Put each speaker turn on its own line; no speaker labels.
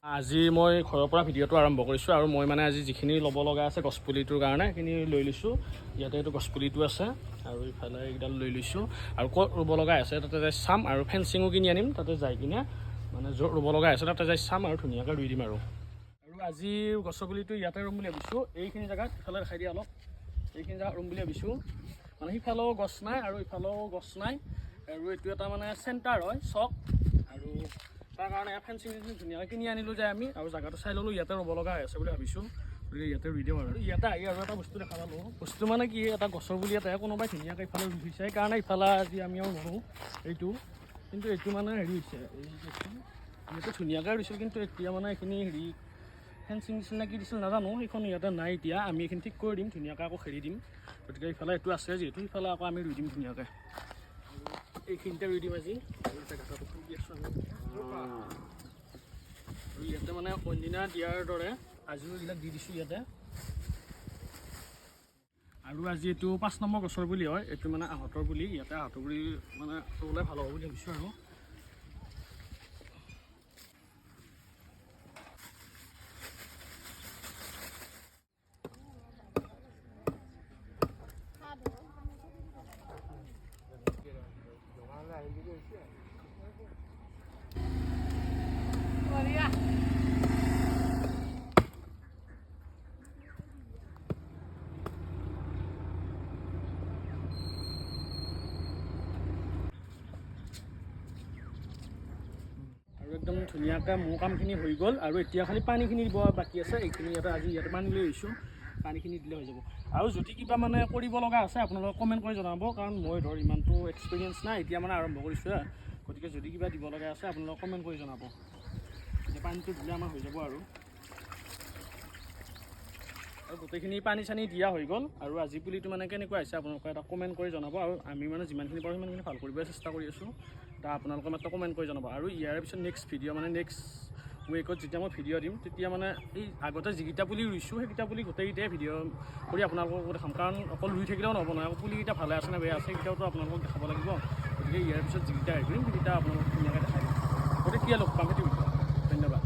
আজি মই ঘৰৰ পৰা ভিডিঅ'টো আৰম্ভ কৰিছোঁ আৰু মই মানে আজি যিখিনি ল'ব লগা আছে গছপুলিটোৰ কাৰণে সেইখিনি লৈ লৈছোঁ। ইয়াতে এইটো গছপুলিটো আছে আৰু ইফালে এইডাল লৈ লৈছোঁ আৰু ক'ত ৰুব লগা আছে তাতে যাই চাম আৰু ফেঞ্চিঙো কিনি আনিম। তাতে যাই কিনে মানে য'ত ৰুব লগা আছে তাতে যাই চাম আৰু ধুনীয়াকৈ ৰুই দিম আৰু আজি গছৰ পুলিটো ইয়াতে ৰুম বুলি ভাবিছোঁ। এইখিনি জেগাত ইফালে দেখাই দিয়া অলপ, এইখিনি জেগাত ৰুম বুলি ভাবিছোঁ। মানে সিফালেও গছ নাই আৰু ইফালেও গছ নাই আৰু এইটো এটা মানে চেণ্টাৰ হয় চক, আৰু তাৰ কাৰণে ফেঞ্চিং ধুনীয়াকৈ কিনি আনিলোঁ যে আমি আৰু জেগাটো চাই ল'লোঁ ইয়াতে ৰুব লগা হৈ আছে বুলি ভাবিছোঁ। গতিকে ইয়াতে ৰুই দিওঁ আৰু ইয়াতে আহি আৰু এটা বস্তু দেখা পালোঁ। বস্তু মানে কি, এটা গছৰ পুলি এটাই কোনোবাই ধুনীয়াকৈ ইফালে ৰুই থৈছে, সেইকাৰণে ইফালে আজি আমি আৰু নৰোঁ এইটো। কিন্তু এইটো মানে হেৰি হৈছে, ইয়াতে ধুনীয়াকৈ ৰুইছিল কিন্তু এতিয়া মানে এইখিনি হেৰি ফেঞ্চিং দিছিল নে কি দিছিল নাজানো, সেইখন ইয়াতে নাই। এতিয়া আমি এইখিনি ঠিক কৰি দিম, ধুনীয়াকৈ আকৌ খেৰি দিম। গতিকে ইফালে এইটো আছে যিহেতু সিফালে আকৌ আমি ৰুই দিম ধুনীয়াকৈ। এইখিনিতে ৰুই দিম আজি। আৰু ইয়াতে মানে অন্যদিনা দিয়াৰ দৰে আজিও এইবিলাক দি দিছোঁ ইয়াতে। আৰু আজি এইটো 5 নম্বৰ গছৰ পুলি হয়, এইটো মানে আহঁতৰ পুলি। ইয়াতে আহঁতৰ পুলি মানে ৰুলে ভাল হ'ব বুলি ভাবিছোঁ আৰু একদম ধুনীয়াকৈ মোৰ কামখিনি হৈ গ'ল। আৰু এতিয়া খালি পানীখিনি দিব বাকী আছে, এইখিনি আজি ইয়াতে পানী লৈ আহিছোঁ, পানীখিনি দিলে হৈ যাব। আৰু যদি কিবা মানে কৰিব লগা আছে আপোনালোকে কমেণ্ট কৰি জনাব, কাৰণ মই ধৰ ইমানটো এক্সপিৰিয়েঞ্চ নাই, এতিয়া মানে আৰম্ভ কৰিছোঁ। গতিকে যদি কিবা দিব লগা আছে আপোনালোকে কমেণ্ট কৰি জনাব। এতিয়া পানীটো দিলে আমাৰ হৈ যাব আৰু গোটেইখিনি পানী চানী দিয়া হৈ গ'ল। আৰু আজি পুলিটো মানে কেনেকুৱা হৈছে আপোনালোকে এটা কমেণ্ট কৰি জনাব। আৰু আমি মানে যিমানখিনি পাৰোঁ সিমানখিনি ভাল কৰিবলৈ চেষ্টা কৰি আছোঁ। আপোনালোকে মাত্ৰ কমেণ্ট কৰি জনাব। আৰু ইয়াৰ পিছত নেক্সট ভিডিঅ' মানে নেক্সট উইকত যেতিয়া মই ভিডিঅ' দিম, তেতিয়া মানে এই আগতে যিকেইটা পুলি ৰুইছোঁ সেইকেইটা পুলি গোটেইকেইটাই ভিডিঅ' কৰি আপোনালোকক দেখাম। কাৰণ অকল ৰুই থাকিলেও নহ'ব নহয়, পুলিকেইটা ভালে আছে নে বেয়া আছে সেইকেইটাওতো আপোনালোকক দেখাব লাগিব। গতিকে ইয়াৰ পিছত যিকেইটা হেৰি কৰিম সেইকেইটা আপোনালোকক ধুনীয়াকৈ দেখাই দিম। গতিকে লগ পাম সেইটো। ধন্যবাদ।